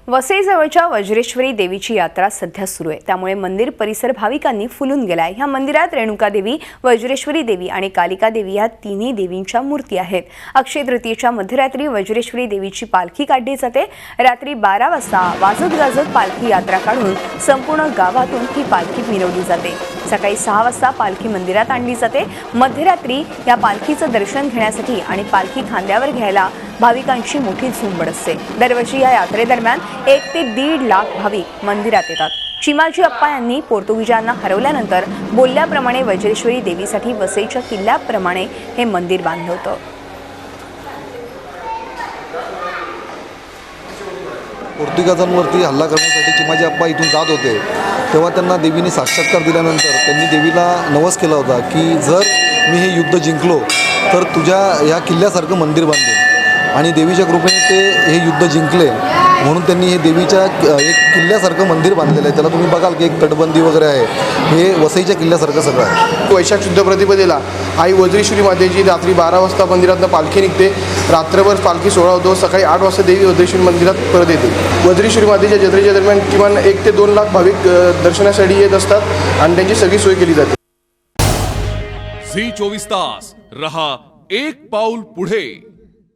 वसईजवळच्या वज्रेश्वरी देवीची यात्रा सध्या सुरू आहे, त्यामुळे मंदिर परिसर भाविकांनी फुलून गेलाय। ह्या मंदिरात रेणुका देवी, वज्रेश्वरी देवी आणि कालिका देवी या तिन्ही देवींच्या मूर्ती आहेत। अक्षय तृतीयेच्या मध्यरात्री वज्रेश्वरी देवीची पालखी काढली जाते। रात्री 12 वाजता वाजत गाजत पालखी यात्रा काढून संपूर्ण गावातून ही पालखी मिरवली जाते। सकाळी 6 वाजता पालखी मंदिरात आणली जाते। मध्यरात्री या पालखीचं दर्शन घेण्यासाठी आणि पालखी खांद्यावर घ्यायला भाविकांची मोठी झुंबड असते। दरवर्षी या यात्रेदरम्यान 1 ते 1.5 लाख भाविक मंदिरात येतात। चिमाजी अप्पा यांनी पोर्तुगीजांना हरवल्यानंतर बोलल्याप्रमाणे वज्रेश्वरी देवीसाठी वसईच्या किल्ल्याप्रमाणे हे मंदिर बांधलं होतं। पोर्तुगीजांवरती हल्ला करण्यासाठी चिमाजी अप्पा इथून जात होते, तेव्हा त्यांना देवीने साक्षात्कार दिल्यानंतर त्यांनी देवीला नवस केला होता की जर मी हे युद्ध जिंकलो तर तुझ्या ह्या किल्ल्यासारखं मंदिर बांधेन। आणि देवीच्या कृपेने ते हे युद्ध जिंकले, म्हणून त्यांनी हे देवीच्या एक किल्ल्यासारखं मंदिर बांधलेलं आहे। त्याला तुम्ही बघाल की एक तटबंदी वगैरे आहे, हे वसईच्या किल्ल्यासारखं सगळं आहे। वैशाख शुद्ध प्रतिपदेला आई वज्रेश्वरी मातेची रात्री 12 वाजता मंदिरातनं पालखी निघते। रात्रभर पालखी सोहळा होतो। सकाळी 8 वाजता देवी वज्रेश्वरी मंदिरात परत येते। वज्रेश्वरी मातेच्या जत्रेच्या दरम्यान किमान 1 ते 2 लाख भाविक दर्शनासाठी येत असतात आणि त्यांची सगळी सोय केली जाते। झी 24 तास रहा एक पाऊल पुढे।